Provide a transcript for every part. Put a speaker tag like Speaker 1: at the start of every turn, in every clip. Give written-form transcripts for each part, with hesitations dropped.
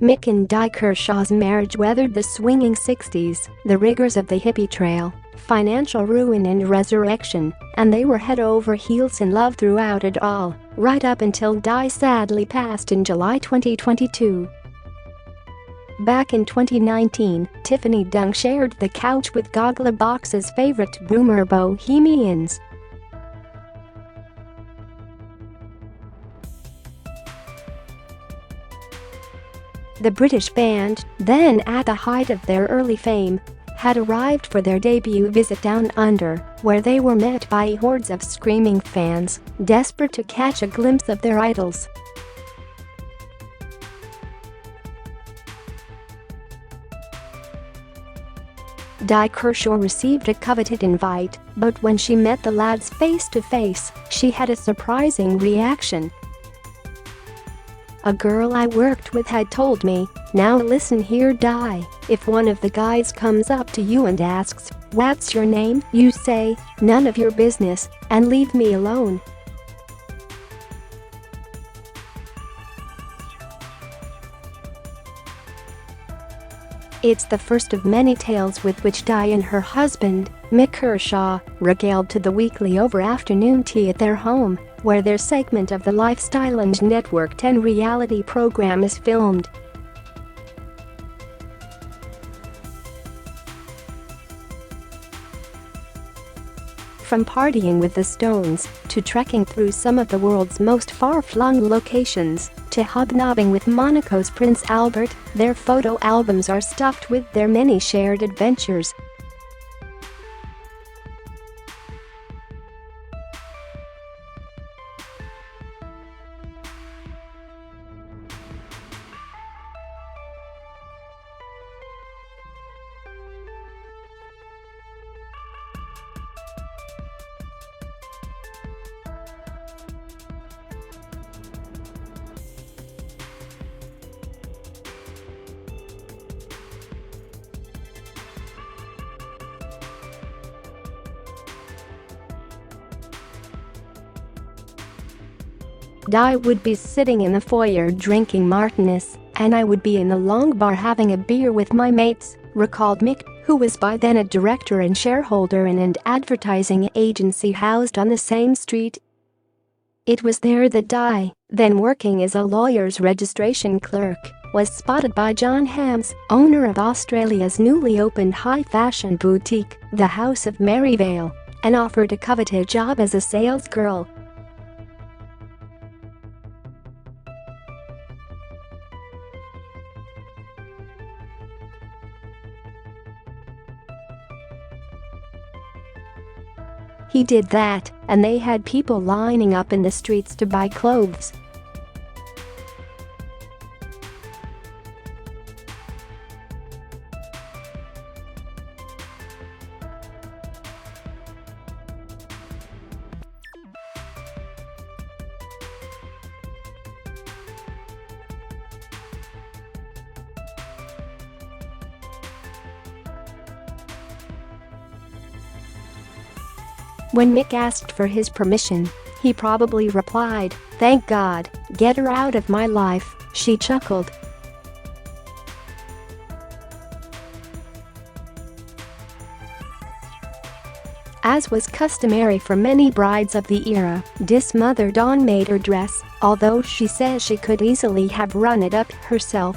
Speaker 1: Mick and Di Kershaw's marriage weathered the swinging 60s, the rigors of the hippie trail, financial ruin and resurrection, and they were head over heels in love throughout it all, right up until Di sadly passed in July 2022. Back in 2019, Tiffany Dunk shared the couch with Gogglebox's favorite boomer Bohemians. The British band, then at the height of their early fame, had arrived for their debut visit Down Under, where they were met by hordes of screaming fans, desperate to catch a glimpse of their idols. Di Kershaw received a coveted invite, but when she met the lads face to face, she had a surprising reaction. "A girl I worked with had told me, 'Now listen here, Di, if one of the guys comes up to you and asks, "What's your name?" you say, "None of your business," and leave me alone.'" It's the first of many tales with which Di and her husband, Mick Kershaw, regaled to the weekly over-afternoon tea at their home, where their segment of the Lifestyle and Network 10 reality program is filmed. From partying with the Stones, to trekking through some of the world's most far-flung locations, to hobnobbing with Monaco's Prince Albert, their photo albums are stuffed with their many shared adventures. Di would be sitting in the foyer drinking martinis, and I would be in the long bar having a beer with my mates, recalled Mick, who was by then a director and shareholder in an advertising agency housed on the same street. It was there that Di, then working as a lawyer's registration clerk, was spotted by John Hams, owner of Australia's newly opened high-fashion boutique, the House of Maryvale, and offered a coveted job as a salesgirl. He did that, and they had people lining up in the streets to buy clothes. When Mick asked for his permission, he probably replied, "Thank God, get her out of my life," she chuckled. As was customary for many brides of the era, Di's mother Dawn made her dress, although she says she could easily have run it up herself.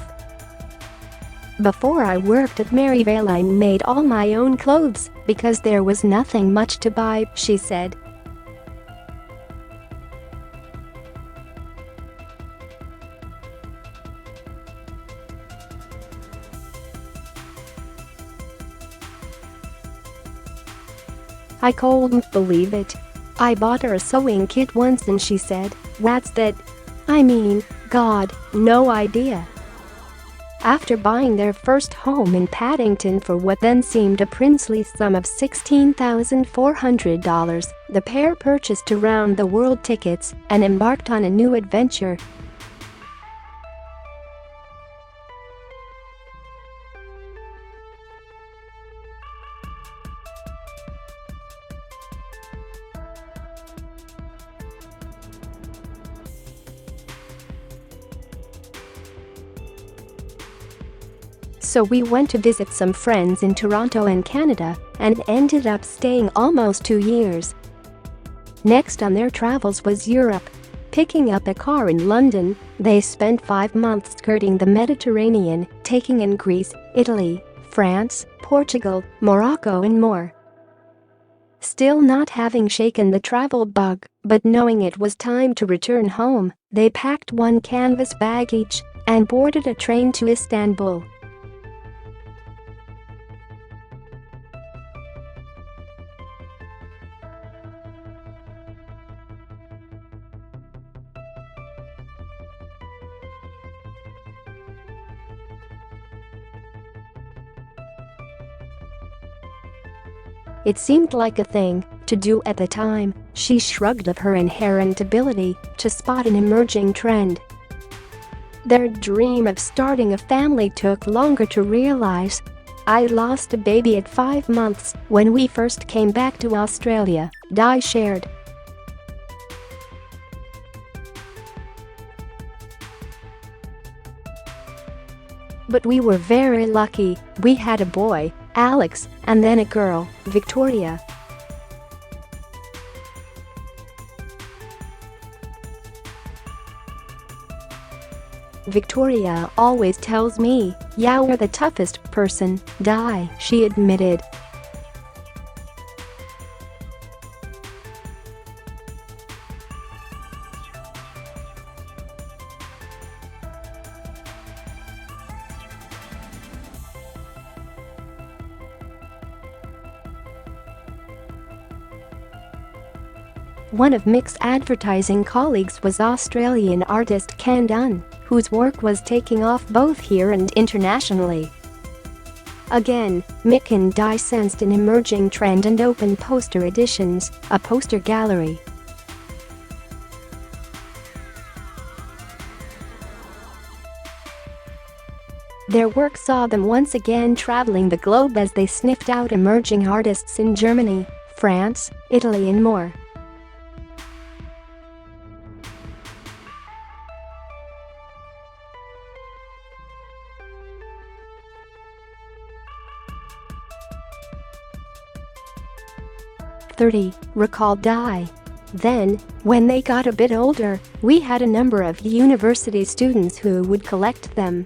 Speaker 1: "Before I worked at Maryvale, I made all my own clothes because there was nothing much to buy," she said. "I couldn't believe it. I bought her a sewing kit once and she said, 'What's that?' I mean, God, no idea." After buying their first home in Paddington for what then seemed a princely sum of $16,400, the pair purchased around-the-world tickets and embarked on a new adventure. So we went to visit some friends in Toronto and Canada and ended up staying almost 2 years. Next on their travels was Europe. Picking up a car in London, they spent 5 months skirting the Mediterranean, taking in Greece, Italy, France, Portugal, Morocco and more. Still not having shaken the travel bug, but knowing it was time to return home, they packed one canvas bag each and boarded a train to Istanbul. It seemed like a thing to do at the time. She shrugged off her inherent ability to spot an emerging trend. Their dream of starting a family took longer to realize. I lost a baby at 5 months when we first came back to Australia, Di shared. But we were very lucky. We had a boy, Alex, and then a girl, Victoria. Victoria always tells me, "You're the toughest person, Di," she admitted. One of Mick's advertising colleagues was Australian artist Tiffany Dunk, whose work was taking off both here and internationally. Again, Mick and Di sensed an emerging trend and opened Poster Editions, a poster gallery. Their work saw them once again traveling the globe as they sniffed out emerging artists in Germany, France, Italy and more. Recalled Di. Then, when they got a bit older, we had a number of university students who would collect them.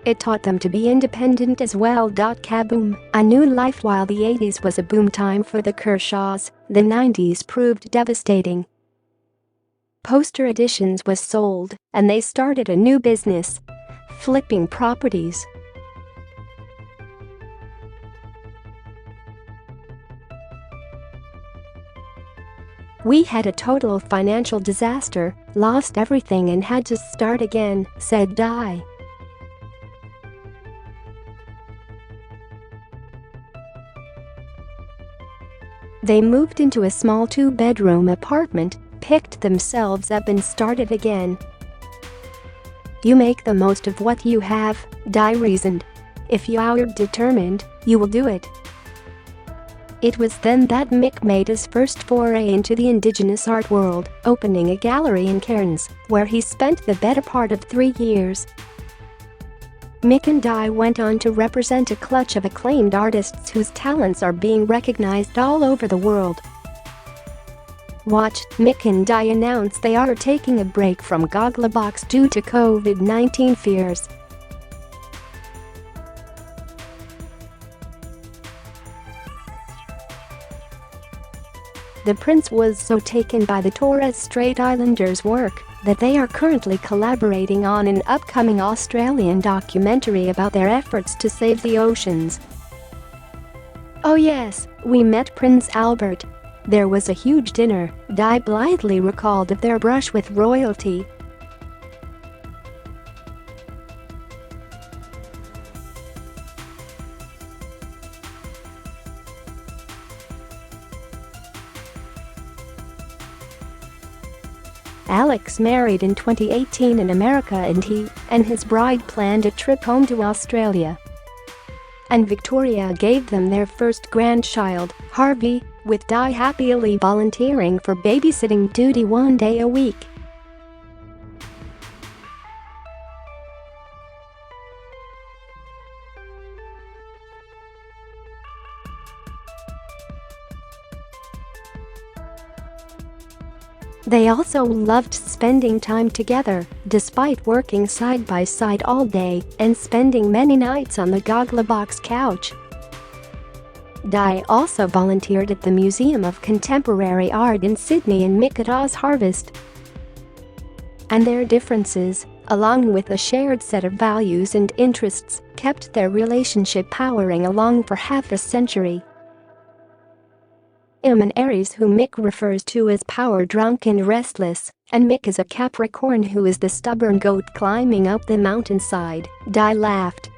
Speaker 1: It taught them to be independent as well. Kaboom! A new life. While the 80s was a boom time for the Kershaws, the 90s proved devastating. Poster Editions was sold, and they started a new business: flipping properties. "We had a total financial disaster, lost everything and had to start again," said Di. They moved into a small 2-bedroom apartment, picked themselves up and started again. "You make the most of what you have," Di reasoned. "If you're determined, you will do it." It was then that Mick made his first foray into the Indigenous art world, opening a gallery in Cairns, where he spent the better part of 3 years. Mick and Di went on to represent a clutch of acclaimed artists whose talents are being recognized all over the world. Watch, Mick and Di announce they are taking a break from Gogglebox due to COVID-19 fears. The prince was so taken by the Torres Strait Islanders' work that they are currently collaborating on an upcoming Australian documentary about their efforts to save the oceans. "Oh yes, we met Prince Albert. There was a huge dinner," Di blithely recalled of their brush with royalty. Alex married in 2018 in America and he and his bride planned a trip home to Australia. and Victoria gave them their first grandchild, Harvey, with Di happily volunteering for babysitting duty 1 day a week. They also loved spending time together, despite working side by side all day and spending many nights on the Gogglebox couch. Di also volunteered at the Museum of Contemporary Art in Sydney and Mick at Oz Harvest. And their differences, along with a shared set of values and interests, kept their relationship powering along for half a century. I'm an Aries who Mick refers to as power-drunk and restless, and Mick is a Capricorn who is the stubborn goat climbing up the mountainside, Di laughed.